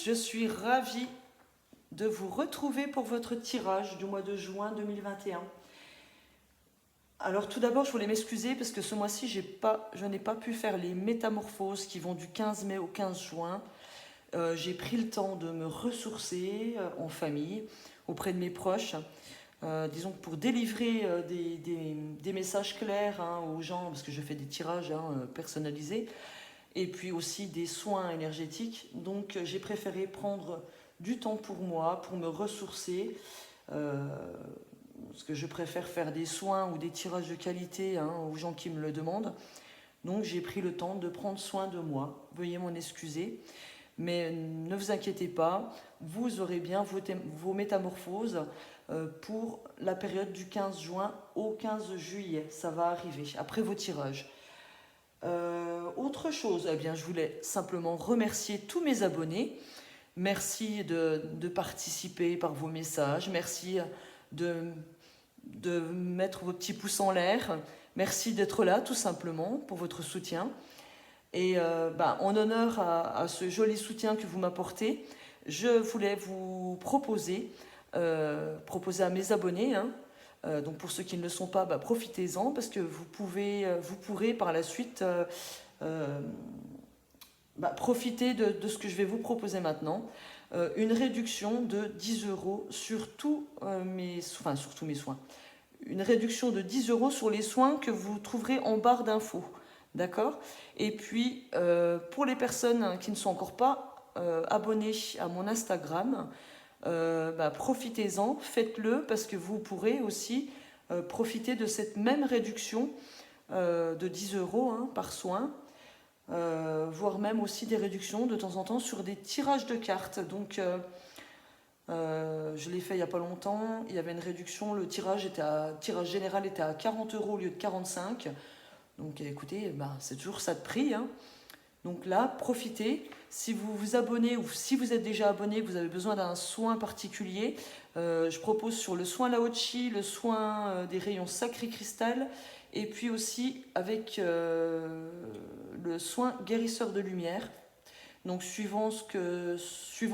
je suis ravie de vous retrouver pour votre tirage du mois de juin 2021. Alors tout d'abord, je voulais m'excuser parce que ce mois-ci, je n'ai pas pu faire les métamorphoses qui vont du 15 mai au 15 juin. J'ai pris le temps de me ressourcer en famille, auprès de mes proches, disons que pour délivrer des messages clairs aux gens, parce que je fais des tirages personnalisés, et puis aussi des soins énergétiques. Donc j'ai préféré prendre du temps pour moi, pour me ressourcer, parce que je préfère faire des soins ou des tirages de qualité aux gens qui me le demandent. Donc j'ai pris le temps de prendre soin de moi. Veuillez m'en excuser. Mais ne vous inquiétez pas, vous aurez bien vos métamorphoses pour la période du 15 juin au 15 juillet. Ça va arriver, après vos tirages. Autre chose, eh bien, je voulais simplement remercier tous mes abonnés. Merci de participer par vos messages. Merci de mettre vos petits pouces en l'air. Merci d'être là, tout simplement, pour votre soutien. Et en honneur à ce joli soutien que vous m'apportez, je voulais vous proposer à mes abonnés, donc pour ceux qui ne le sont pas, profitez-en parce que vous pourrez par la suite profiter de ce que je vais vous proposer maintenant. Une réduction de 10 € sur tous mes soins. Une réduction de 10 € sur les soins que vous trouverez en barre d'infos. D'accord? Et puis, pour les personnes qui ne sont encore pas abonnées à mon Instagram, profitez-en, faites-le parce que vous pourrez aussi profiter de cette même réduction de 10 € par soin, voire même aussi des réductions de temps en temps sur des tirages de cartes. Donc, je l'ai fait il n'y a pas longtemps, il y avait une réduction, le tirage général était à 40 € au lieu de 45 €. Donc écoutez, c'est toujours ça de prix. Donc là, profitez. Si vous vous abonnez ou si vous êtes déjà abonné, vous avez besoin d'un soin particulier, je propose sur le soin Lao-Chi, le soin des rayons sacré cristal, et puis aussi avec le soin guérisseur de lumière. Donc suivant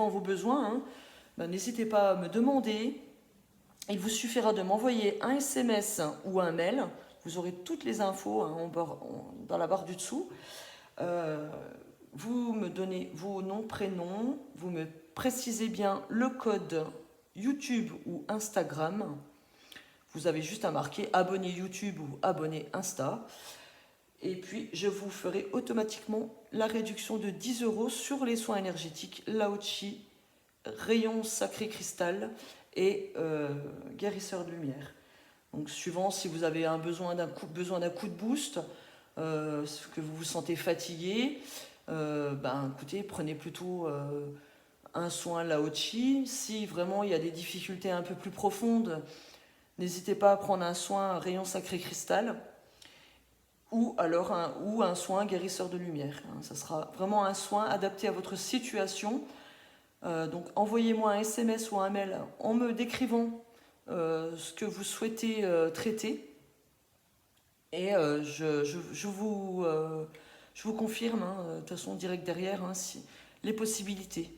vos besoins, n'hésitez pas à me demander. Il vous suffira de m'envoyer un SMS ou un mail. Vous aurez toutes les infos dans la barre du dessous. Vous me donnez vos noms, prénoms. Vous me précisez bien le code YouTube ou Instagram. Vous avez juste à marquer abonné YouTube ou abonné Insta. Et puis, je vous ferai automatiquement la réduction de 10 € sur les soins énergétiques Lao-Chi, rayon sacré cristal et guérisseur de lumière. Donc suivant si vous avez besoin d'un coup de boost, que vous vous sentez fatigué, écoutez, prenez plutôt un soin Lao-Chi. Si vraiment il y a des difficultés un peu plus profondes, n'hésitez pas à prendre un soin rayon sacré cristal ou alors un soin guérisseur de lumière. Ça sera vraiment un soin adapté à votre situation. Donc envoyez-moi un SMS ou un mail en me décrivant ce que vous souhaitez traiter et je vous confirme de toute façon direct derrière les possibilités.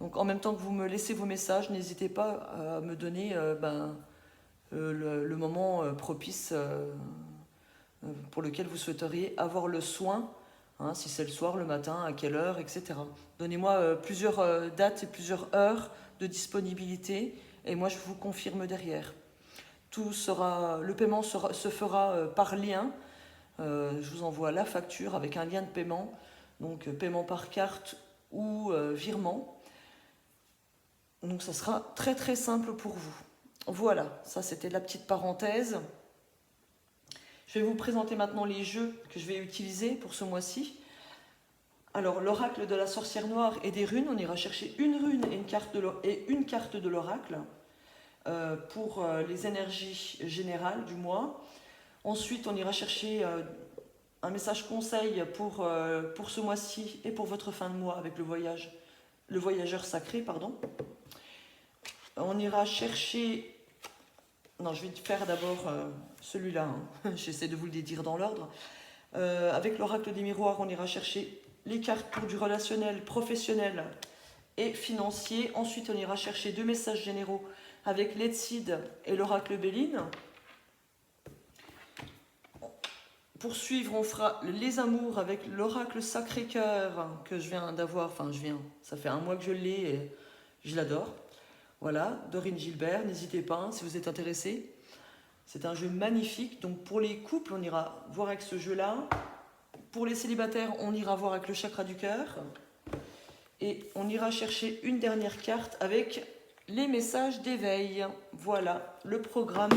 Donc en même temps que vous me laissez vos messages, n'hésitez pas à me donner le moment propice pour lequel vous souhaiteriez avoir le soin, si c'est le soir, le matin, à quelle heure, etc. Donnez-moi plusieurs dates et plusieurs heures de disponibilité et moi je vous confirme derrière. Le paiement se fera par lien. Je vous envoie la facture avec un lien de paiement, donc paiement par carte ou virement. Donc ça sera très très simple pour vous. Voilà, ça c'était la petite parenthèse. Je vais vous présenter maintenant les jeux que je vais utiliser pour ce mois-ci. Alors, l'oracle de la sorcière noire et des runes, on ira chercher une rune et une carte de l'oracle pour les énergies générales du mois. Ensuite, on ira chercher un message conseil pour ce mois-ci et pour votre fin de mois avec le voyageur sacré, pardon. On ira chercher... Non, je vais faire d'abord celui-là. J'essaie de vous le dire dans l'ordre. Avec l'oracle des miroirs, on ira chercher les cartes pour du relationnel professionnel et financier. Ensuite, on ira chercher 2 messages généraux avec l'Etsid et l'oracle Béline. Pour suivre, on fera les amours avec l'oracle Sacré-Cœur que je viens d'avoir. Enfin, ça fait un mois que je l'ai et je l'adore. Voilà, Dorine Gilbert, n'hésitez pas hein, si vous êtes intéressé. C'est un jeu magnifique. Donc pour les couples, on ira voir avec ce jeu-là. Pour les célibataires, on ira voir avec le chakra du cœur. Et on ira chercher une dernière carte avec les messages d'éveil. Voilà le programme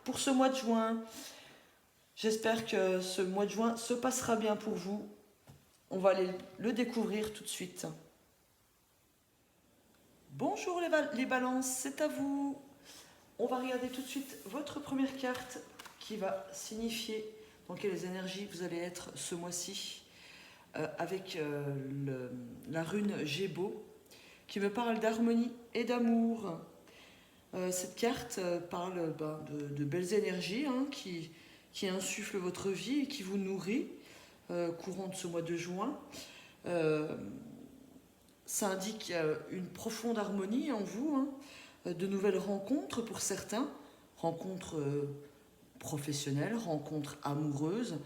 pour ce mois de juin. J'espère que ce mois de juin se passera bien pour vous. On va aller le découvrir tout de suite. Bonjour les balances, c'est à vous. On va regarder tout de suite votre première carte qui va signifier dans quelles énergies vous allez être ce mois-ci avec la rune Gébo qui me parle d'harmonie et d'amour. Cette carte parle de belles énergies hein, qui insufflent votre vie et qui vous nourrit courant de ce mois de juin. Ça indique une profonde harmonie en vous, hein, de nouvelles rencontres pour certains, rencontres professionnelles, rencontres amoureuses,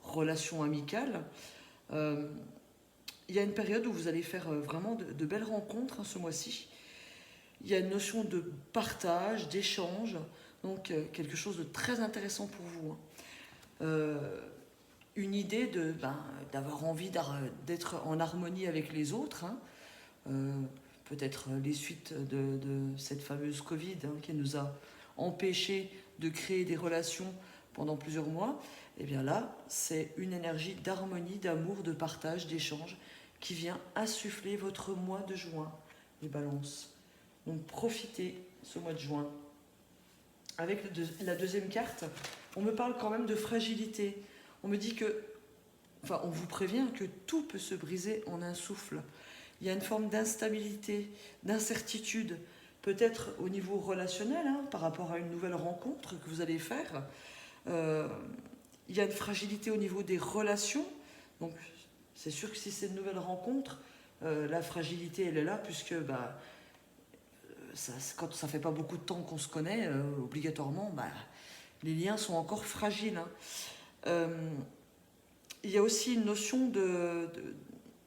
relations amicales. Il y a une période où vous allez faire vraiment de belles rencontres hein, ce mois-ci. Il y a une notion de partage, d'échange, donc quelque chose de très intéressant pour vous. Hein. Une idée d'avoir envie d'être en harmonie avec les autres. Hein. Peut-être les suites de cette fameuse Covid hein, qui nous a empêchés de créer des relations pendant plusieurs mois. Et bien là, c'est une énergie d'harmonie, d'amour, de partage, d'échange qui vient insuffler votre mois de juin, les balances. Donc profitez ce mois de juin. Avec la deuxième carte, on me parle quand même de fragilité. On me dit on vous prévient que tout peut se briser en un souffle. Il y a une forme d'instabilité, d'incertitude, peut-être au niveau relationnel, hein, par rapport à une nouvelle rencontre que vous allez faire. Il y a une fragilité au niveau des relations. Donc, c'est sûr que si c'est une nouvelle rencontre, la fragilité, elle est là, puisque quand ça ne fait pas beaucoup de temps qu'on se connaît, obligatoirement, les liens sont encore fragiles. Hein. Il y a aussi une notion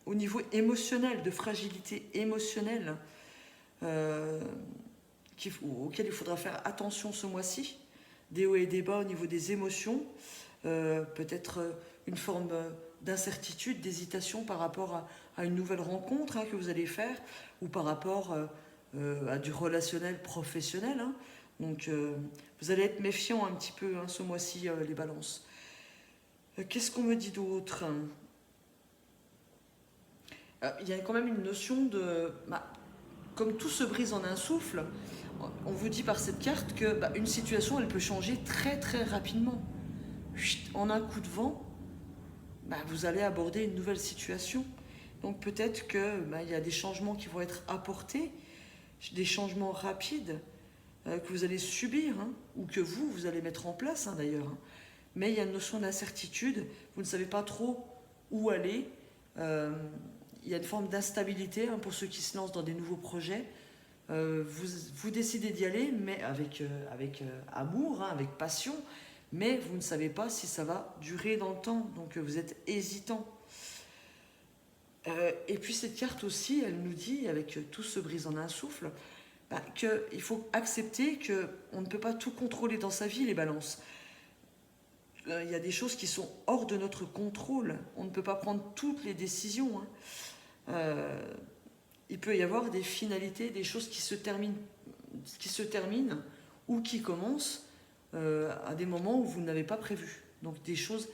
au niveau émotionnel, de fragilité émotionnelle, auquel il faudra faire attention ce mois-ci, des hauts et des bas au niveau des émotions, peut-être une forme d'incertitude, d'hésitation par rapport à une nouvelle rencontre hein, que vous allez faire, ou par rapport à du relationnel professionnel. Hein. Donc vous allez être méfiant un petit peu hein, ce mois-ci, les balances. Qu'est-ce qu'on me dit d'autre ? Il y a quand même une notion de... comme tout se brise en un souffle, on vous dit par cette carte que une situation, elle peut changer très très rapidement. Chut, en un coup de vent, vous allez aborder une nouvelle situation. Donc peut-être qu'il y a des changements qui vont être apportés, des changements rapides que vous allez subir, hein, ou que vous allez mettre en place hein, d'ailleurs. Hein. Mais il y a une notion d'incertitude, vous ne savez pas trop où aller. Il y a une forme d'instabilité hein, pour ceux qui se lancent dans des nouveaux projets. Vous décidez d'y aller, mais avec amour, hein, avec passion, mais vous ne savez pas si ça va durer dans le temps, donc vous êtes hésitant. Et puis cette carte aussi, elle nous dit, avec tout se brise en un souffle, qu'il faut accepter qu'on ne peut pas tout contrôler dans sa vie, les balances. Il y a des choses qui sont hors de notre contrôle. On ne peut pas prendre toutes les décisions. Hein. Il peut y avoir des finalités, des choses qui se terminent ou qui commencent à des moments où vous n'avez pas prévu. Donc des choses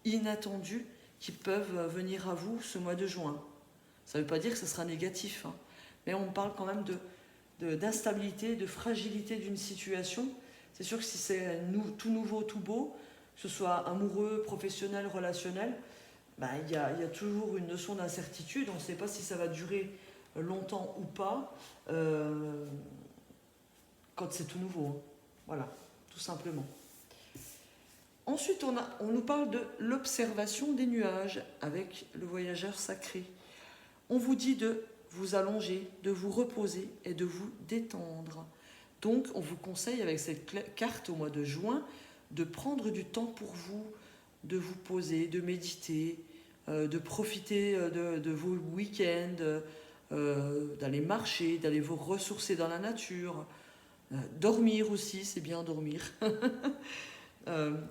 inattendues qui peuvent venir à vous ce mois de juin. Ça ne veut pas dire que ce sera négatif, hein, mais on parle quand même d'instabilité, de fragilité d'une situation. C'est sûr que si c'est tout nouveau, tout beau, que ce soit amoureux, professionnel, relationnel, il y a toujours une notion d'incertitude. On ne sait pas si ça va durer longtemps ou pas quand c'est tout nouveau. Hein. Voilà, tout simplement. Ensuite, on nous parle de l'observation des nuages avec le voyageur sacré. On vous dit de vous allonger, de vous reposer et de vous détendre. Donc, on vous conseille avec cette carte au mois de juin de prendre du temps pour vous, de vous poser, de méditer, de profiter de vos week-ends, d'aller marcher, d'aller vous ressourcer dans la nature, dormir aussi, c'est bien dormir.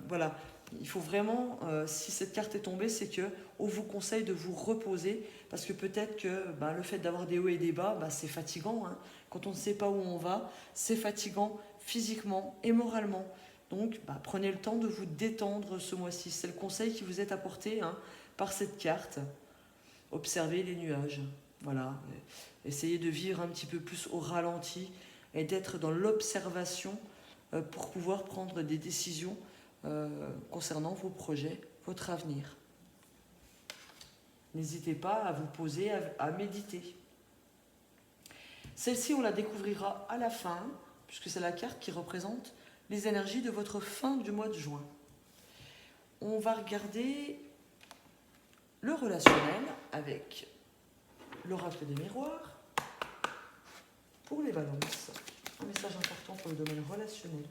Voilà, il faut vraiment, si cette carte est tombée, c'est que on vous conseille de vous reposer, parce que peut-être que le fait d'avoir des hauts et des bas, c'est fatigant. Hein. Quand on ne sait pas où on va, c'est fatigant physiquement et moralement. Donc, prenez le temps de vous détendre ce mois-ci. C'est le conseil qui vous est apporté par cette carte. Observez les nuages. Voilà. Essayez de vivre un petit peu plus au ralenti et d'être dans l'observation pour pouvoir prendre des décisions concernant vos projets, votre avenir. N'hésitez pas à vous poser, à méditer. Celle-ci, on la découvrira à la fin, puisque c'est la carte qui représente les énergies de votre fin du mois de juin. On va regarder le relationnel avec l'oracle des miroirs pour les balances. Un message important pour le domaine relationnel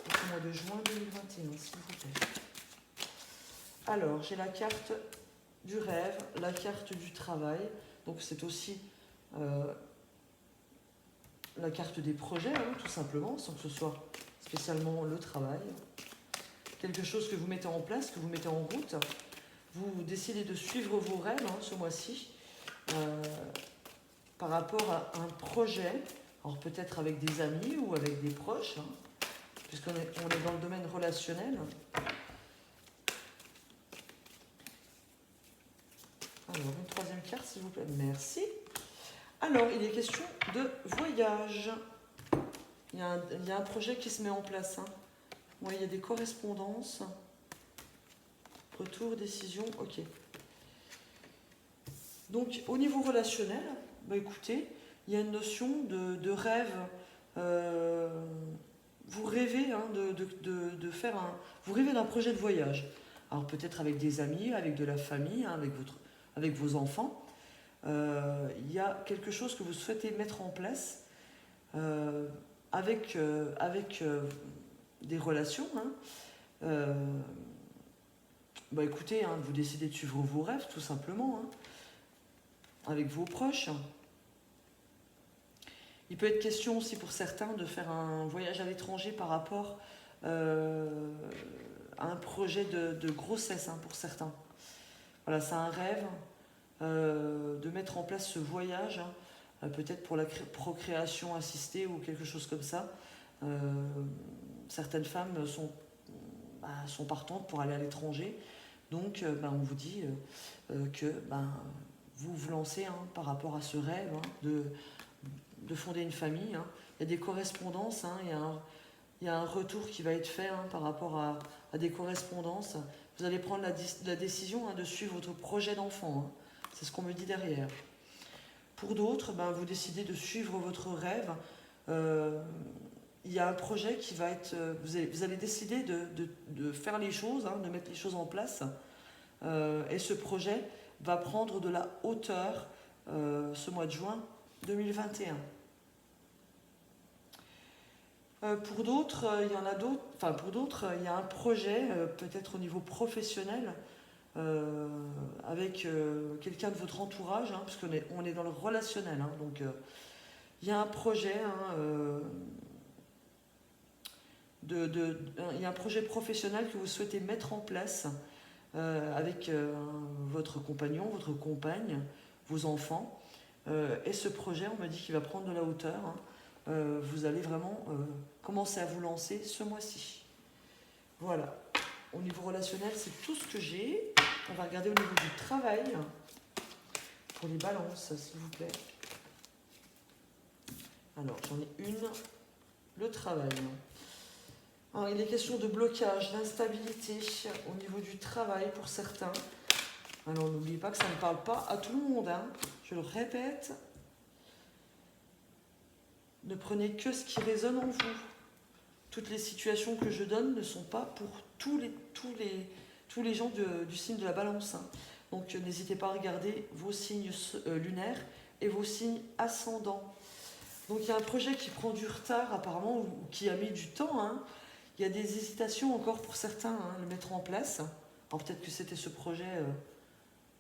pour ce mois de juin 2021, s'il vous plaît. Alors, j'ai la carte du rêve, la carte du travail. Donc, c'est aussi la carte des projets, tout simplement, sans que ce soit spécialement le travail. Quelque chose que vous mettez en place, que vous mettez en route. Vous décidez de suivre vos rêves ce mois-ci par rapport à un projet, alors peut-être avec des amis ou avec des proches, puisqu'on est dans le domaine relationnel. Alors, une troisième carte, s'il vous plaît. Merci. Alors, il est question de voyage. Il y a un projet qui se met en place. Ouais, il y a des correspondances. Retour, décision, ok. Donc, au niveau relationnel, écoutez, il y a une notion de rêve. Vous rêvez de faire vous rêvez d'un projet de voyage. Alors, peut-être avec des amis, avec de la famille, avec vos enfants. Il y a quelque chose que vous souhaitez mettre en place avec des relations. Écoutez, vous décidez de suivre vos rêves, tout simplement, avec vos proches. Il peut être question aussi pour certains de faire un voyage à l'étranger par rapport à un projet de grossesse pour certains. Voilà, c'est un rêve de mettre en place ce voyage, peut-être pour la procréation assistée ou quelque chose comme ça. Certaines femmes sont partantes pour aller à l'étranger. Donc, on vous dit que vous vous lancez par rapport à ce rêve de fonder une famille. Il y a des correspondances, il y a un retour qui va être fait par rapport à des correspondances. Vous allez prendre la décision de suivre votre projet d'enfant. C'est ce qu'on me dit derrière. Pour d'autres, vous décidez de suivre votre rêve. Il y a un projet qui va être... Vous allez décider de faire les choses, de mettre les choses en place. Et ce projet va prendre de la hauteur ce mois de juin 2021. Pour d'autres, il y en a d'autres. Enfin, pour d'autres, il y a un projet, peut-être au niveau professionnel, avec quelqu'un de votre entourage, puisqu'on est dans le relationnel. Donc, il y a un projet, il y a un projet professionnel que vous souhaitez mettre en place avec votre compagnon, votre compagne, vos enfants. Et ce projet, on me dit qu'il va prendre de la hauteur. Vous allez vraiment commencer à vous lancer ce mois-ci. Voilà. Au niveau relationnel, c'est tout ce que j'ai. On va regarder au niveau du travail. Pour les balances, s'il vous plaît. Alors, j'en ai une. Le travail. Alors, il est question de blocage, d'instabilité au niveau du travail pour certains. Alors, n'oubliez pas que ça ne parle pas à tout le monde. Je le répète. Ne prenez que ce qui résonne en vous. Toutes les situations que je donne ne sont pas pour tous les gens du signe de la balance. Donc n'hésitez pas à regarder vos signes lunaires et vos signes ascendants. Donc il y a un projet qui prend du retard apparemment, ou qui a mis du temps, hein. Il y a des hésitations encore pour certains, hein, le mettre en place. Alors peut-être que c'était ce projet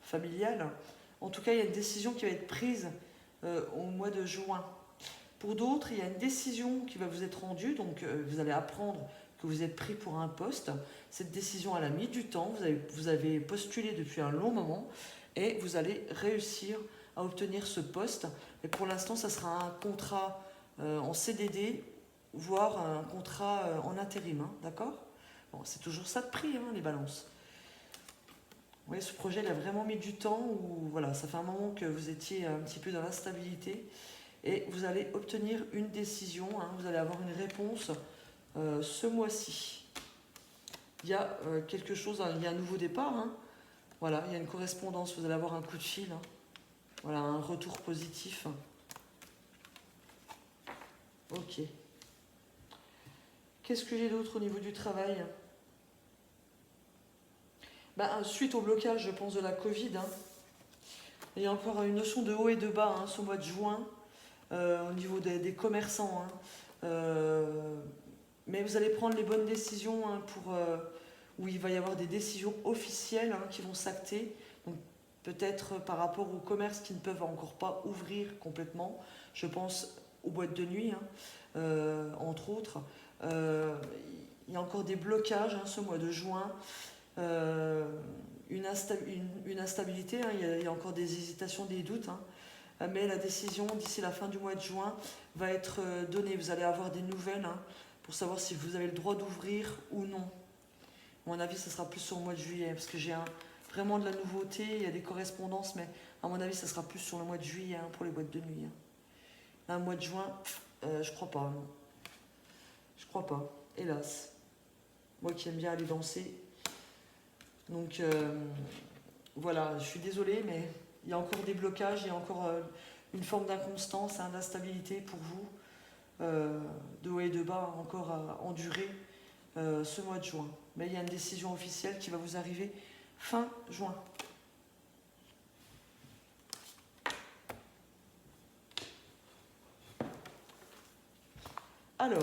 familial. En tout cas, il y a une décision qui va être prise au mois de juin. Pour d'autres, il y a une décision qui va vous être rendue, donc vous allez apprendre que vous êtes pris pour un poste. Cette décision, elle a mis du temps, vous avez postulé depuis un long moment et vous allez réussir à obtenir ce poste. Et pour l'instant, ça sera un contrat en CDD, voire un contrat en intérim, hein, d'accord? Bon, c'est toujours ça de prix, hein, les balances. Vous voyez, ce projet, il a vraiment mis du temps, où voilà, ça fait un moment que vous étiez un petit peu dans l'instabilité, et vous allez obtenir une décision, hein, vous allez avoir une réponse ce mois-ci. Il y a quelque chose, il y a un nouveau départ, hein, voilà, il y a une correspondance, vous allez avoir un coup de fil, hein, voilà, un retour positif. Ok. Qu'est-ce que j'ai d'autre au niveau du travail? Suite au blocage, je pense, de la Covid, hein, il y a encore une notion de haut et de bas, hein, ce mois de juin, au niveau des commerçants. Hein. Mais vous allez prendre les bonnes décisions, hein, où il va y avoir des décisions officielles, hein, qui vont s'acter. Donc peut-être par rapport aux commerces qui ne peuvent encore pas ouvrir complètement. Je pense aux boîtes de nuit, hein, entre autres. Il y a encore des blocages, hein, ce mois de juin. Une instabilité, hein, il y a encore des hésitations, des doutes, hein, mais la décision d'ici la fin du mois de juin va être donnée. Vous allez avoir des nouvelles, hein, pour savoir si vous avez le droit d'ouvrir ou non. À mon avis, ce sera plus sur le mois de juillet, parce que j'ai vraiment de la nouveauté, il y a des correspondances, mais à mon avis, ça sera plus sur le mois de juillet, hein, pour les boîtes de nuit. Hein. Là, le mois de juin, je crois pas. Non. Je crois pas, hélas. Moi qui aime bien aller danser. Donc voilà, je suis désolée, mais il y a encore des blocages, il y a encore une forme d'inconstance, hein, d'instabilité pour vous, de haut et de bas, encore à endurer ce mois de juin. Mais il y a une décision officielle qui va vous arriver fin juin. Alors,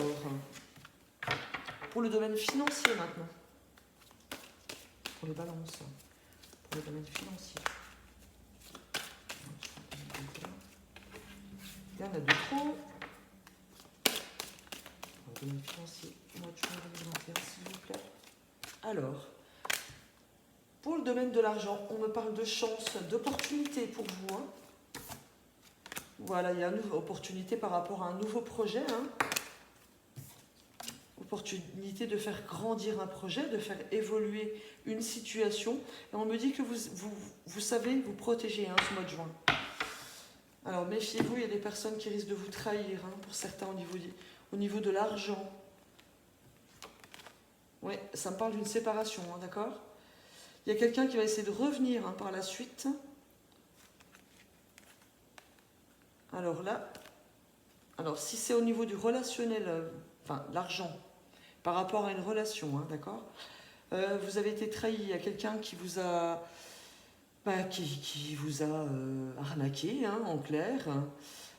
pour le domaine financier maintenant. Pour les balances, pour le domaine financier. Il y en a de trop. Pour le domaine financier, mois de juin 2021, s'il vous plaît. Alors, pour le domaine de l'argent, on me parle de chance, d'opportunité pour vous. Hein. Voilà, il y a une opportunité par rapport à un nouveau projet. Hein. Opportunité de faire grandir un projet, de faire évoluer une situation. Et on me dit que vous savez vous protéger, hein, ce mois de juin. Alors méfiez-vous, il y a des personnes qui risquent de vous trahir, hein, pour certains au niveau de l'argent. Oui, ça me parle d'une séparation, hein, d'accord? Il y a quelqu'un qui va essayer de revenir, hein, par la suite. Alors là, si c'est au niveau du relationnel, l'argent, par rapport à une relation, hein, d'accord? Vous avez été trahi, il y a quelqu'un qui vous a, qui vous a arnaqué, hein, en clair.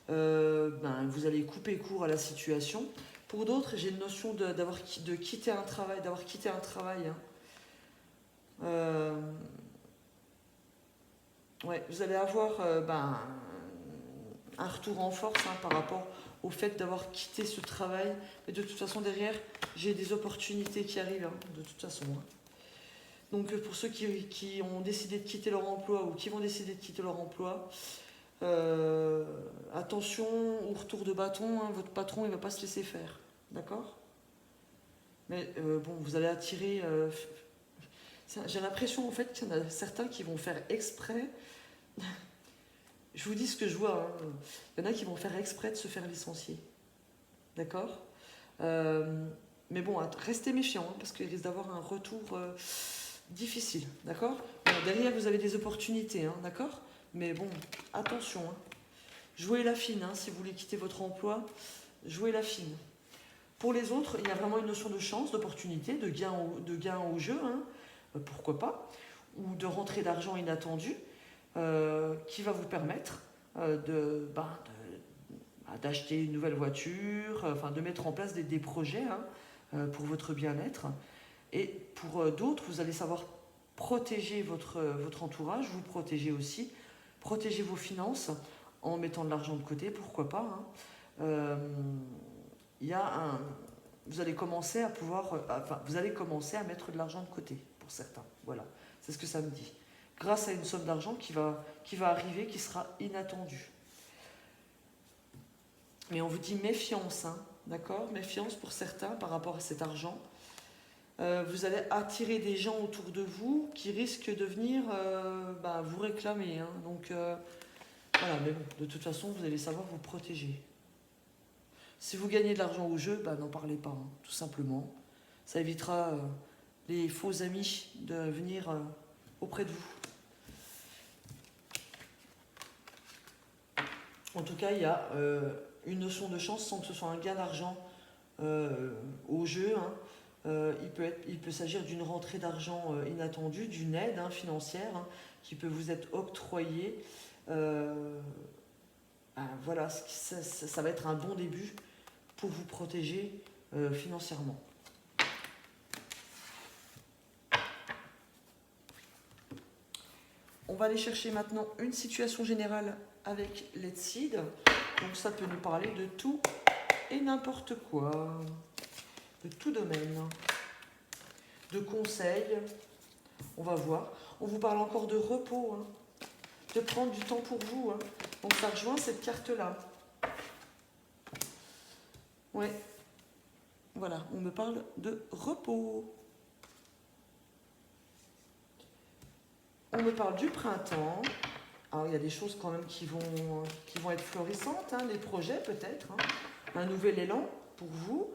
Vous allez couper court à la situation. Pour d'autres, j'ai une notion de quitter un travail, d'avoir quitté un travail. Hein. Vous allez avoir un retour en force, hein, par rapport au fait d'avoir quitté ce travail. Mais de toute façon, derrière, j'ai des opportunités qui arrivent, hein, de toute façon. Hein. Donc pour ceux qui ont décidé de quitter leur emploi ou qui vont décider de quitter leur emploi, attention au retour de bâton, hein, votre patron il ne va pas se laisser faire, d'accord? Mais vous allez attirer... j'ai l'impression en fait qu'il y en a certains qui vont faire exprès... Je vous dis ce que je vois, hein. Il y en a qui vont faire exprès de se faire licencier, d'accord? Mais bon, restez méfiants, hein, parce qu'il risque d'avoir un retour difficile, d'accord? Derrière, vous avez des opportunités, hein, d'accord? Mais bon, attention, hein. Jouez la fine, hein, si vous voulez quitter votre emploi, jouez la fine. Pour les autres, il y a vraiment une notion de chance, d'opportunité, de gain au jeu, hein, pourquoi pas, ou de rentrée d'argent inattendue, qui va vous permettre d'acheter une nouvelle voiture, enfin de mettre en place des projets pour votre bien-être. Et pour d'autres, vous allez savoir protéger votre entourage, vous protéger aussi, protéger vos finances en mettant de l'argent de côté, pourquoi pas. Vous allez commencer à vous allez commencer à mettre de l'argent de côté pour certains. Voilà, c'est ce que ça me dit. Grâce à une somme d'argent qui va arriver, qui sera inattendue. Mais on vous dit méfiance, d'accord? Méfiance pour certains par rapport à cet argent. Vous allez attirer des gens autour de vous qui risquent de venir vous réclamer. Donc voilà, mais bon, de toute façon, vous allez savoir vous protéger. Si vous gagnez de l'argent au jeu, n'en parlez pas, tout simplement. Ça évitera les faux amis de venir auprès de vous. En tout cas, il y a une notion de chance sans que ce soit un gain d'argent au jeu. Il peut s'agir d'une rentrée d'argent inattendue, d'une aide financière qui peut vous être octroyée. Voilà, ça va être un bon début pour vous protéger financièrement. On va aller chercher maintenant une situation générale avec Let's Seed. Donc ça peut nous parler de tout et n'importe quoi, de tout domaine, de conseils. On va voir. On vous parle encore de repos, de prendre du temps pour vous. Donc ça rejoint cette carte-là. Ouais. Voilà, on me parle de repos. On me parle du printemps. Alors il y a des choses quand même qui vont être florissantes, des projets peut-être, un nouvel élan pour vous.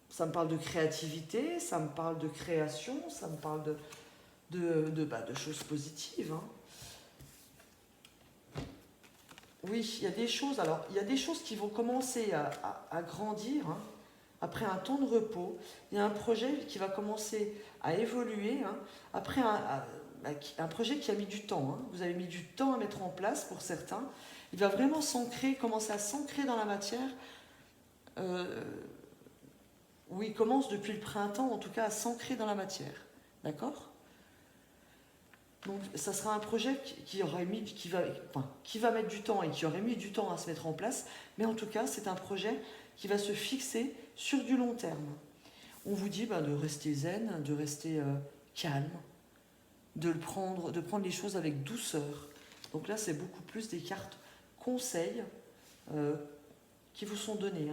Ça me parle de créativité, ça me parle de création, ça me parle de choses positives. Oui, il y a des choses. Alors, il y a des choses qui vont commencer à grandir après un temps de repos. Il y a un projet qui va commencer à évoluer après un projet qui a mis du temps. Vous avez mis du temps à mettre en place pour certains. Il va vraiment commencer à s'ancrer dans la matière. Oui, il commence depuis le printemps, en tout cas, à s'ancrer dans la matière. D'accord ? Donc, ça sera un projet qui va mettre du temps et qui aurait mis du temps à se mettre en place. Mais en tout cas, c'est un projet qui va se fixer sur du long terme. On vous dit de rester zen, de rester calme, de prendre les choses avec douceur. Donc là, c'est beaucoup plus des cartes conseils qui vous sont données.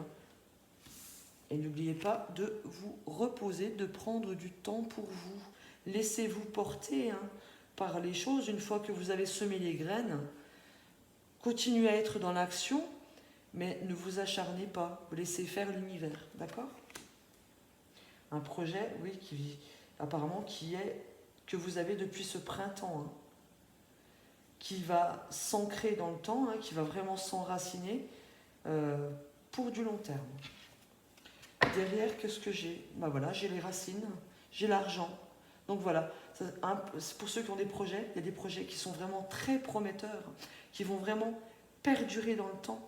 Et n'oubliez pas de vous reposer, de prendre du temps pour vous. Laissez-vous porter par les choses. Une fois que vous avez semé les graines, continuez à être dans l'action, mais ne vous acharnez pas. Laissez faire l'univers, d'accord ? Un projet, oui, que vous avez depuis ce printemps, qui va s'ancrer dans le temps, qui va vraiment s'enraciner pour du long terme. Derrière, qu'est-ce que j'ai ? Voilà, j'ai les racines, j'ai l'argent. Donc voilà, pour ceux qui ont des projets, il y a des projets qui sont vraiment très prometteurs, qui vont vraiment perdurer dans le temps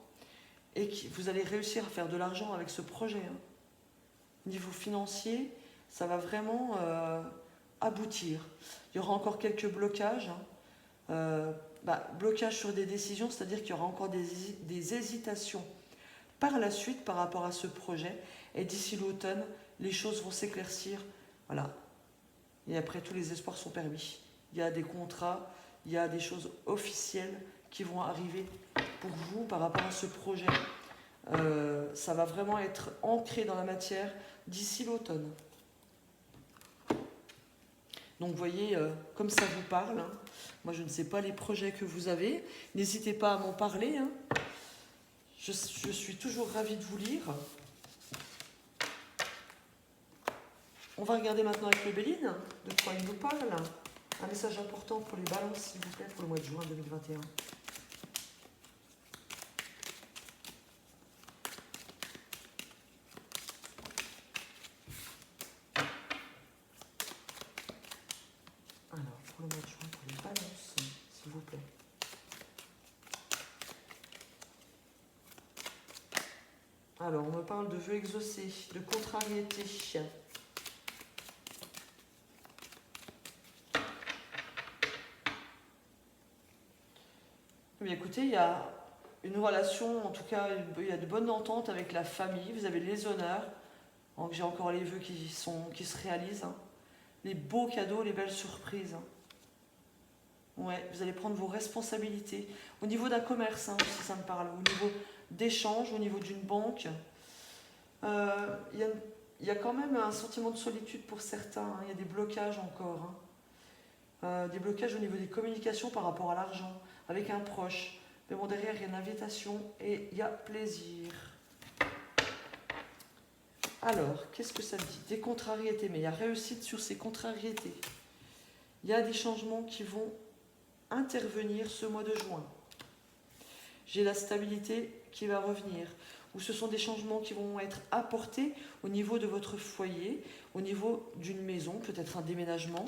et vous allez réussir à faire de l'argent avec ce projet. Niveau financier, ça va vraiment aboutir. Il y aura encore quelques blocages. Blocages sur des décisions, c'est-à-dire qu'il y aura encore des hésitations par la suite par rapport à ce projet. Et d'ici l'automne, les choses vont s'éclaircir. Voilà. Et après, tous les espoirs sont permis. Il y a des contrats, il y a des choses officielles qui vont arriver pour vous par rapport à ce projet. Ça va vraiment être ancré dans la matière d'ici l'automne. Donc vous voyez, comme ça vous parle. Moi, je ne sais pas les projets que vous avez. N'hésitez pas à m'en parler. Je suis toujours ravie de vous lire. On va regarder maintenant avec le Béline, de quoi il nous parle. Un message important pour les balances, s'il vous plaît, pour le mois de juin 2021. Alors, pour le mois de juin, pour les balances, s'il vous plaît. Alors, on me parle de vœux exaucés, de contrariété. Mais écoutez, il y a une relation, en tout cas, il y a de bonnes ententes avec la famille. Vous avez les honneurs. Donc, j'ai encore les vœux qui se réalisent, hein. Les beaux cadeaux, les belles surprises, hein. Ouais, vous allez prendre vos responsabilités. Au niveau d'un commerce, hein, si ça me parle. Au niveau d'échange, au niveau d'une banque. Il y a, il y a quand même un sentiment de solitude pour certains, hein. Il y a des blocages encore, hein. Des blocages au niveau des communications par rapport à l'argent, avec un proche. Mais bon, derrière, il y a une invitation et il y a plaisir. Alors, qu'est-ce que ça dit? Des contrariétés, mais il y a réussite sur ces contrariétés. Il y a des changements qui vont intervenir ce mois de juin. J'ai la stabilité qui va revenir, ou ce sont des changements qui vont être apportés au niveau de votre foyer, au niveau d'une maison, peut-être un déménagement,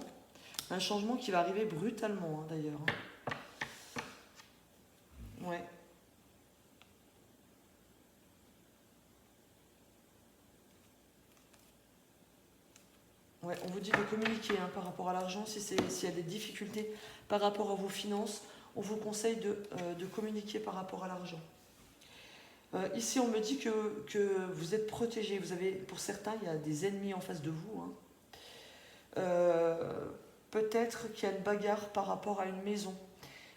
un changement qui va arriver brutalement, hein, d'ailleurs. Ouais. Ouais, on vous dit de communiquer, hein, par rapport à l'argent. S'il y a des difficultés par rapport à vos finances, on vous conseille de communiquer par rapport à l'argent. Ici, on me dit que vous êtes protégé. Vous avez, pour certains, il y a des ennemis en face de vous, hein. Peut-être qu'il y a une bagarre par rapport à une maison.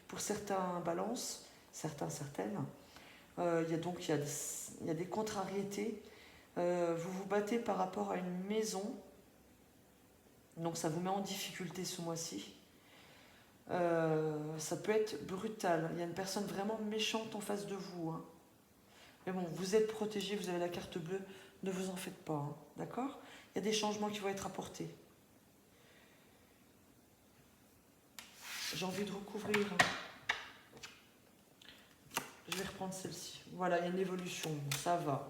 Pour certains balances, certaines, il y a des contrariétés. Vous vous battez par rapport à une maison, donc ça vous met en difficulté ce mois-ci. Ça peut être brutal. Il y a une personne vraiment méchante en face de vous, hein. Mais bon, vous êtes protégé, vous avez la carte bleue, ne vous en faites pas, hein, d'accord? Il y a des changements qui vont être apportés. J'ai envie de recouvrir, hein. Je vais reprendre celle-ci. Voilà, il y a une évolution, ça va.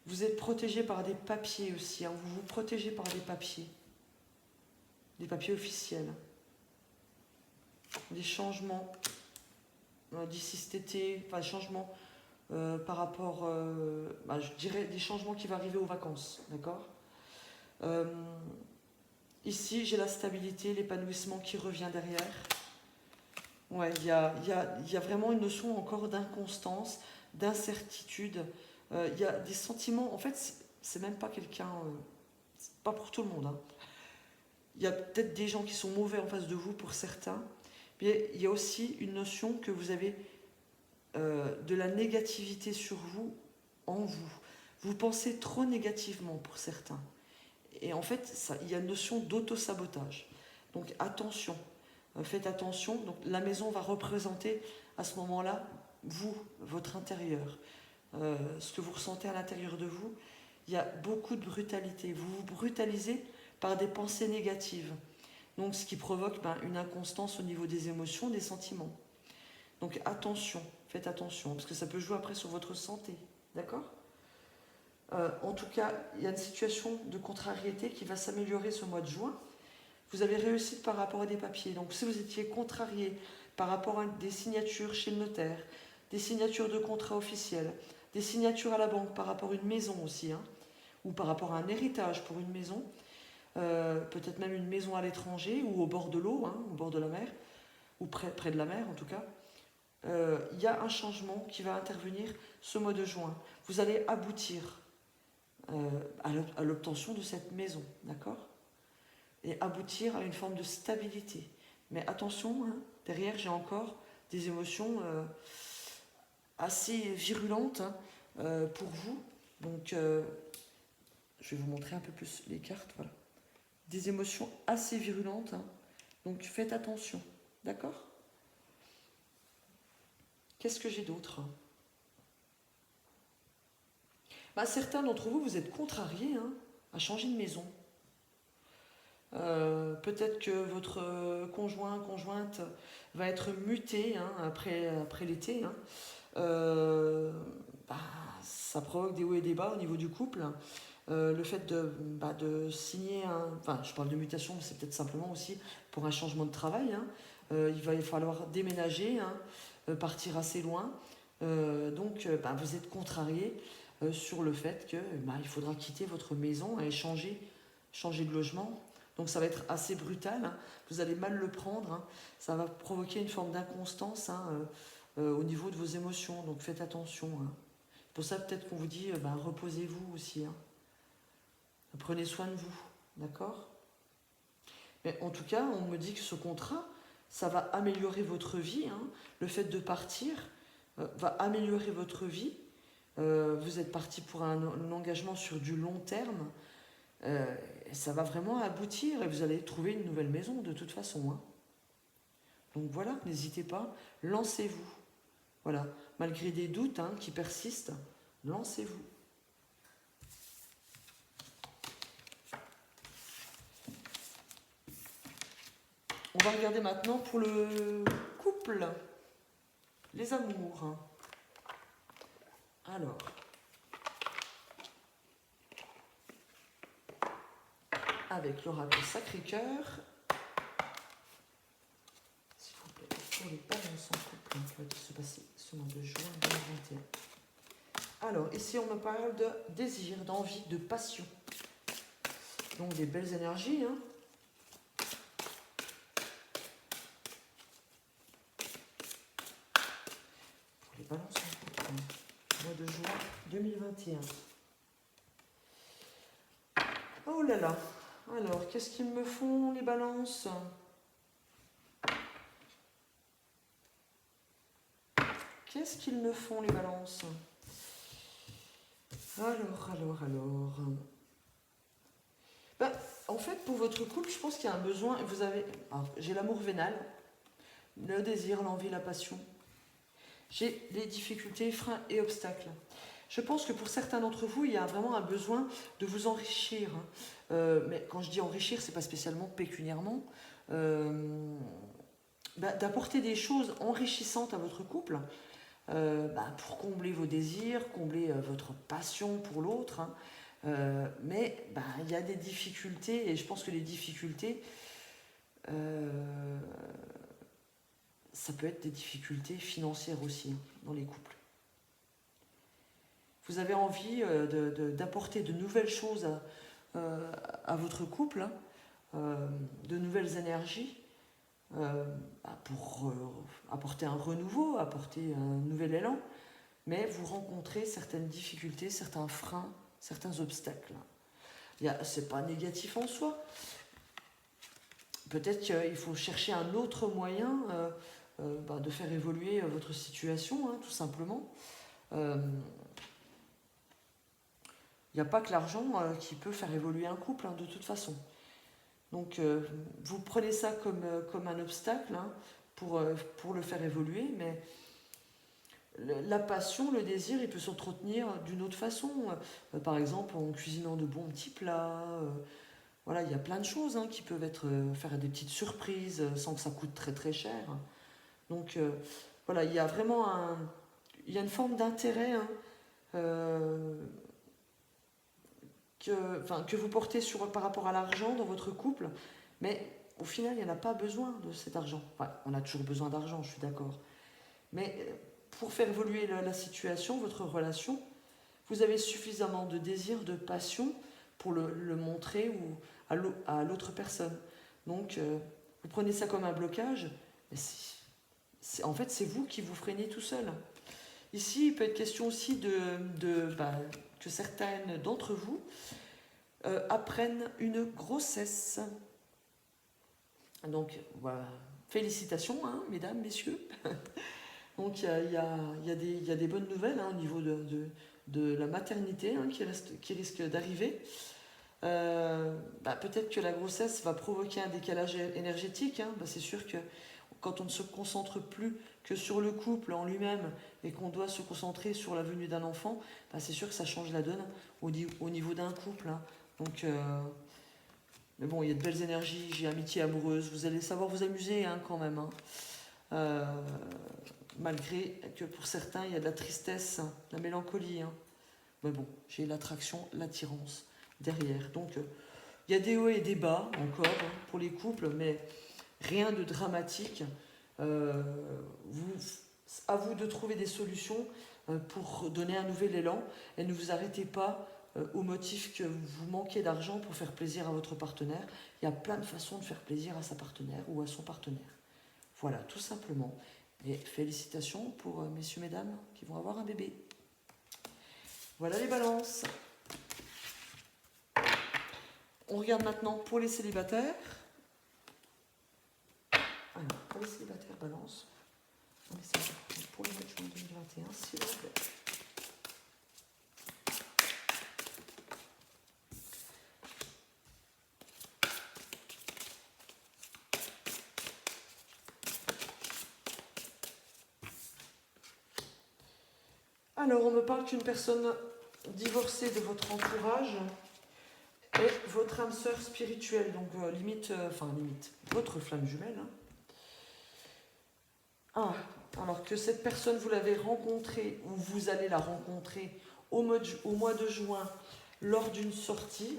Vous êtes protégé par des papiers aussi, hein. Vous vous protégez par des papiers officiels. Des changements d'ici cet été, enfin des changements par rapport, je dirais des changements qui vont arriver aux vacances, d'accord? Ici, j'ai la stabilité, l'épanouissement qui revient derrière. Ouais, il y a vraiment une notion encore d'inconstance, d'incertitude. Il y a des sentiments, en fait, c'est même pas quelqu'un, c'est pas pour tout le monde, hein. Il y a peut-être des gens qui sont mauvais en face de vous pour certains, mais il y a aussi une notion que vous avez de la négativité sur vous, en vous. Vous pensez trop négativement pour certains. Et en fait, il y a une notion d'auto-sabotage. Donc attention, faites attention. Donc la maison va représenter à ce moment-là, vous, votre intérieur. Ce que vous ressentez à l'intérieur de vous, il y a beaucoup de brutalité. Vous vous brutalisez par des pensées négatives. Donc ce qui provoque une inconstance au niveau des émotions, des sentiments. Donc attention, faites attention, parce que ça peut jouer après sur votre santé. D'accord ? En tout cas, il y a une situation de contrariété qui va s'améliorer ce mois de juin. Vous avez réussi par rapport à des papiers. Donc si vous étiez contrarié par rapport à des signatures chez le notaire, des signatures de contrats officiels, des signatures à la banque par rapport à une maison aussi, hein, ou par rapport à un héritage pour une maison, peut-être même une maison à l'étranger ou au bord de l'eau, hein, au bord de la mer, ou près de la mer en tout cas, il y a un changement qui va intervenir ce mois de juin. Vous allez aboutir à l'obtention de cette maison, d'accord ? Et aboutir à une forme de stabilité. Mais attention, hein, derrière j'ai encore des émotions assez virulentes, hein, pour vous. Donc je vais vous montrer un peu plus les cartes, voilà. Des émotions assez virulentes, hein. Donc faites attention, d'accord ? Qu'est-ce que j'ai d'autre ? Certains d'entre vous, vous êtes contrariés, hein, à changer de maison. Peut-être que votre conjointe va être muté, hein, après l'été, hein. Ça provoque des hauts et des bas au niveau du couple. Le fait de signer je parle de mutation, mais c'est peut-être simplement aussi pour un changement de travail, hein. Il va falloir déménager, hein, partir assez loin. Donc vous êtes contrarié. sur le fait que il faudra quitter votre maison et changer de logement. Donc ça va être assez brutal, hein. Vous allez mal le prendre, hein. Ça va provoquer une forme d'inconstance, hein, au niveau de vos émotions, donc faites attention, hein. Pour ça, peut-être qu'on vous dit, reposez-vous aussi, hein. Prenez soin de vous, d'accord? Mais en tout cas, on me dit que ce contrat, ça va améliorer votre vie, hein. Le fait de partir va améliorer votre vie. Vous êtes parti pour un engagement sur du long terme. Ça va vraiment aboutir et vous allez trouver une nouvelle maison de toute façon, hein. Donc voilà, n'hésitez pas, lancez-vous. Voilà, malgré des doutes, hein, qui persistent, lancez-vous. On va regarder maintenant pour le couple, les amours. Alors, avec l'oracle Sacré-Cœur, s'il vous plaît, pour les balances en couple, qui va se passer ce mois de juin 2021. Alors, ici on me parle de désir, d'envie, de passion. Donc des belles énergies, hein. Pour les balances en couple, mois de juin 2021. Oh là là. Alors, qu'est-ce qu'ils me font, les balances? Qu'est-ce qu'ils me font, les balances? Alors. En fait, pour votre couple, je pense qu'il y a un besoin. Vous avez, j'ai l'amour vénal, le désir, l'envie, la passion. J'ai les difficultés, freins et obstacles. Je pense que pour certains d'entre vous, il y a vraiment un besoin de vous enrichir. Mais quand je dis enrichir, ce n'est pas spécialement pécuniairement. D'apporter des choses enrichissantes à votre couple, pour combler vos désirs, combler votre passion pour l'autre, hein. Mais il y a des difficultés, et je pense que les difficultés, ça peut être des difficultés financières aussi, hein, dans les couples. Vous avez envie d'apporter de nouvelles choses à votre couple, hein, de nouvelles énergies, pour apporter un renouveau, apporter un nouvel élan, mais vous rencontrez certaines difficultés, certains freins, certains obstacles. C'est pas négatif en soi. Peut-être qu'il faut chercher un autre moyen de faire évoluer votre situation, hein, tout simplement. Il n'y a pas que l'argent qui peut faire évoluer un couple, hein, de toute façon. Donc vous prenez ça comme un obstacle, hein, pour le faire évoluer, mais la passion, le désir, il peut s'entretenir d'une autre façon. Par exemple, en cuisinant de bons petits plats. Voilà, il y a plein de choses, hein, qui peuvent faire des petites surprises sans que ça coûte très très cher. Donc voilà, il y a vraiment il y a une forme d'intérêt, hein, que vous portez par rapport à l'argent dans votre couple, mais au final, il n'y en a pas besoin de cet argent. Enfin, on a toujours besoin d'argent, je suis d'accord. Mais pour faire évoluer la situation, votre relation, vous avez suffisamment de désir, de passion pour le montrer à l'autre personne. Donc, vous prenez ça comme un blocage, mais en fait, c'est vous qui vous freinez tout seul. Ici, il peut être question aussi que certaines d'entre vous apprennent une grossesse. Donc, voilà. Félicitations, hein, mesdames, messieurs. Donc, il y a des bonnes nouvelles, hein, au niveau de la maternité, hein, qui risque d'arriver. Peut-être que la grossesse va provoquer un décalage énergétique, hein. C'est sûr que quand on ne se concentre plus que sur le couple en lui-même et qu'on doit se concentrer sur la venue d'un enfant, c'est sûr que ça change la donne au niveau d'un couple, hein. Donc, mais bon, il y a de belles énergies, j'ai amitié amoureuse, vous allez savoir vous amuser, hein, quand même, hein. Malgré que pour certains, il y a de la tristesse, de la mélancolie, hein. Mais bon, j'ai l'attraction, l'attirance derrière. Donc, il y a des hauts et des bas encore, hein, pour les couples, mais rien de dramatique. À vous de trouver des solutions pour donner un nouvel élan. Et ne vous arrêtez pas au motif que vous manquez d'argent pour faire plaisir à votre partenaire. Il y a plein de façons de faire plaisir à sa partenaire ou à son partenaire. Voilà, tout simplement. Et félicitations pour messieurs, mesdames qui vont avoir un bébé. Voilà les balances. On regarde maintenant pour les célibataires. Alors, pour les célibataires, balance. On essaie pour le mois de juin 2021, s'il vous plaît. Alors, on me parle qu'une personne divorcée de votre entourage est votre âme sœur spirituelle, donc limite, votre flamme jumelle. Hein. Ah, alors que cette personne, vous l'avez rencontrée, ou vous allez la rencontrer au mois de juin, lors d'une sortie.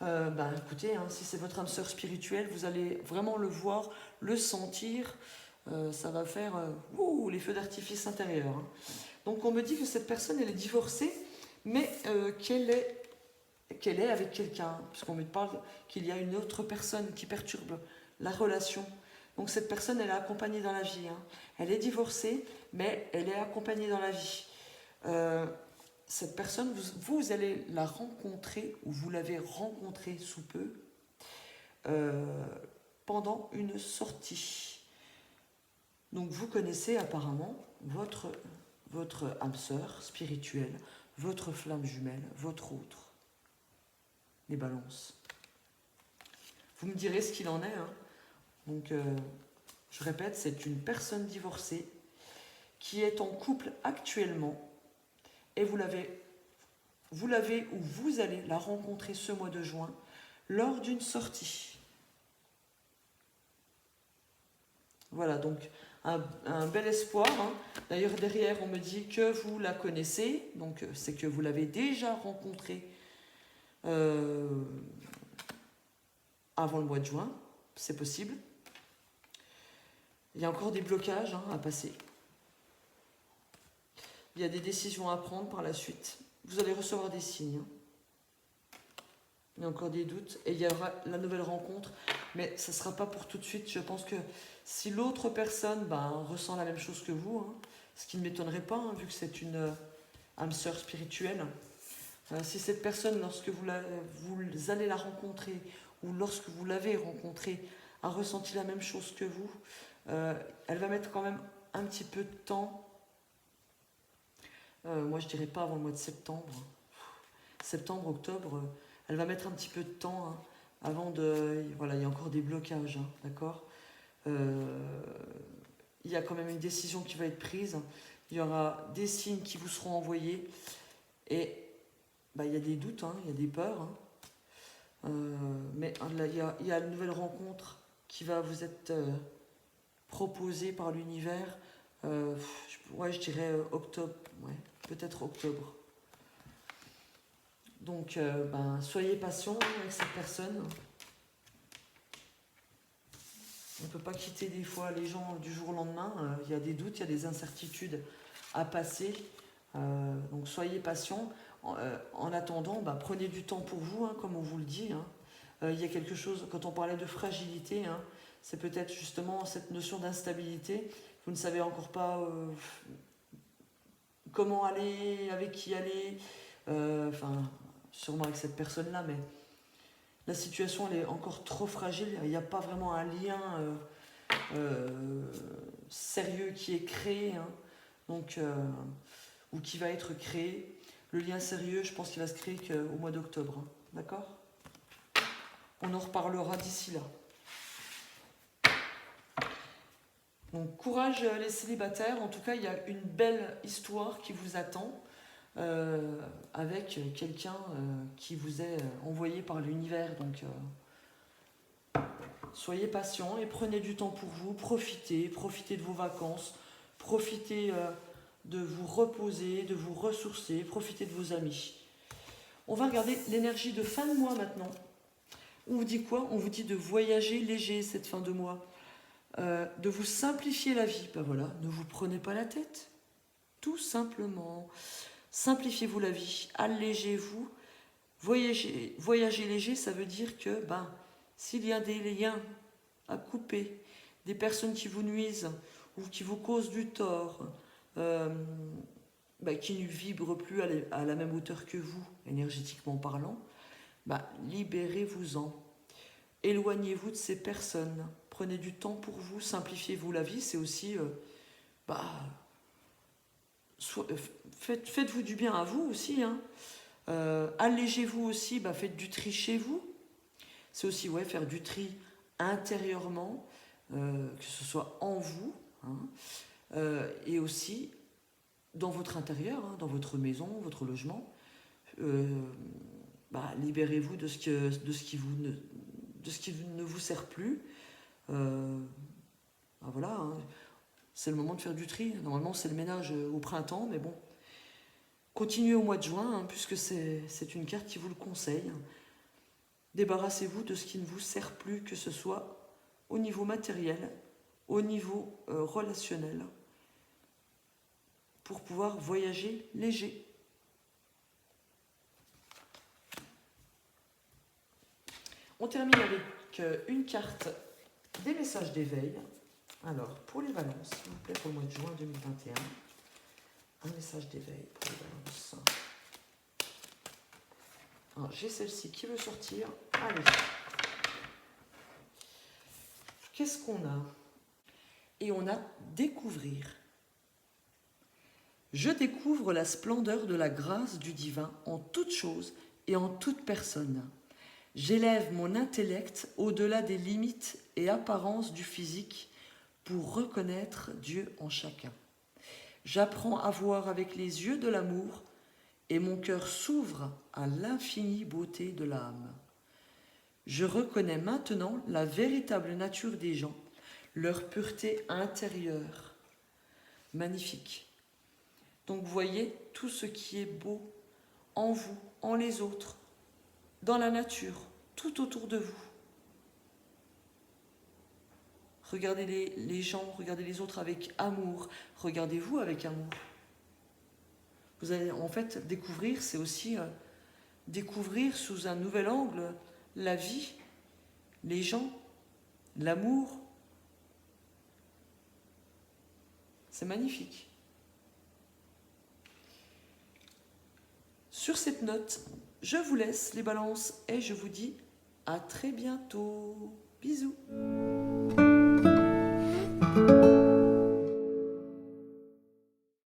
Écoutez, si c'est votre âme sœur spirituelle, vous allez vraiment le voir, le sentir. Ça va faire les feux d'artifice intérieurs. Hein. Donc on me dit que cette personne, elle est divorcée, mais qu'elle est avec quelqu'un, puisqu'on me parle qu'il y a une autre personne qui perturbe la relation. Donc cette personne, elle est accompagnée dans la vie. Hein. Elle est divorcée, mais elle est accompagnée dans la vie. Cette personne, vous allez la rencontrer, ou vous l'avez rencontrée sous peu, pendant une sortie. Donc vous connaissez apparemment votre âme sœur spirituelle, votre flamme jumelle, votre autre. Les balances. Vous me direz ce qu'il en est. Hein. Donc, je répète, c'est une personne divorcée qui est en couple actuellement et vous l'avez ou vous allez la rencontrer ce mois de juin lors d'une sortie. Voilà, donc un bel espoir. Hein. D'ailleurs, derrière, on me dit que vous la connaissez, donc c'est que vous l'avez déjà rencontrée avant le mois de juin, c'est possible. Il y a encore des blocages à passer. Il y a des décisions à prendre par la suite. Vous allez recevoir des signes. Il y a encore des doutes. Et il y aura la nouvelle rencontre. Mais ça ne sera pas pour tout de suite. Je pense que si l'autre personne ressent la même chose que vous, ce qui ne m'étonnerait pas, vu que c'est une âme sœur spirituelle, si cette personne, lorsque vous allez la rencontrer, ou lorsque vous l'avez rencontrée, a ressenti la même chose que vous, elle va mettre quand même un petit peu de temps. Moi, je dirais pas avant le mois de septembre. Septembre, octobre, elle va mettre un petit peu de temps avant de... Voilà, il y a encore des blocages, d'accord. Il y a quand même une décision qui va être prise. Il y aura des signes qui vous seront envoyés. Et il y a des doutes, il y a des peurs. Mais il y a une nouvelle rencontre qui va vous être proposée par l'univers. Je dirais octobre. Ouais, peut-être octobre. Donc, soyez patient avec cette personne. On ne peut pas quitter des fois les gens du jour au lendemain. Il y a des doutes, il y a des incertitudes à passer. Donc, soyez patient. En attendant, prenez du temps pour vous, comme on vous le dit. Il y a quelque chose, quand on parlait de fragilité, c'est peut-être justement cette notion d'instabilité. Vous ne savez encore pas comment aller, avec qui aller, sûrement avec cette personne-là, mais la situation elle est encore trop fragile, il n'y a pas vraiment un lien sérieux qui est créé, ou qui va être créé. Le lien sérieux, je pense qu'il va se créer qu'au mois d'octobre, d'accord ? On en reparlera d'ici là. Donc courage les célibataires, en tout cas il y a une belle histoire qui vous attend avec quelqu'un qui vous est envoyé par l'univers. Donc soyez patients et prenez du temps pour vous, profitez de vos vacances, profitez de vous reposer, de vous ressourcer, profitez de vos amis. On va regarder l'énergie de fin de mois maintenant. On vous dit quoi ? On vous dit de voyager léger cette fin de mois. De vous simplifier la vie, voilà, ne vous prenez pas la tête. tout simplement. Simplifiez-vous la vie, allégez-vous. Voyager léger, ça veut dire que s'il y a des liens à couper, des personnes qui vous nuisent ou qui vous causent du tort, qui ne vibrent plus à la même hauteur que vous, énergétiquement parlant, libérez-vous-en. Éloignez-vous de ces personnes. Prenez du temps pour vous, simplifiez-vous la vie. C'est aussi... faites-vous du bien à vous aussi. Allégez-vous aussi, faites du tri chez vous. C'est aussi faire du tri intérieurement, que ce soit en vous, et aussi dans votre intérieur, dans votre maison, votre logement. Libérez-vous de ce qui ne vous sert plus. C'est le moment de faire du tri. Normalement, c'est le ménage au printemps, mais bon. Continuez au mois de juin, puisque c'est une carte qui vous le conseille. Débarrassez-vous de ce qui ne vous sert plus, que ce soit au niveau matériel, au niveau relationnel, pour pouvoir voyager léger. On termine avec une carte des messages d'éveil. Alors, pour les balances, s'il vous plaît, pour le mois de juin 2021, un message d'éveil pour les balances. Alors, j'ai celle-ci qui veut sortir. Allez. Qu'est-ce qu'on a? Et on a découvrir. Je découvre la splendeur de la grâce du divin en toute chose et en toute personne. J'élève mon intellect au-delà des limites et apparences du physique pour reconnaître Dieu en chacun. J'apprends à voir avec les yeux de l'amour et mon cœur s'ouvre à l'infinie beauté de l'âme. Je reconnais maintenant la véritable nature des gens, leur pureté intérieure. Magnifique. Donc vous voyez tout ce qui est beau en vous, en les autres, dans la nature, tout autour de vous. Regardez les gens, regardez les autres avec amour, regardez-vous avec amour. Vous allez en fait découvrir, c'est aussi découvrir sous un nouvel angle la vie, les gens, l'amour. C'est magnifique. Sur cette note, je vous laisse les balances et je vous dis à très bientôt. Bisous.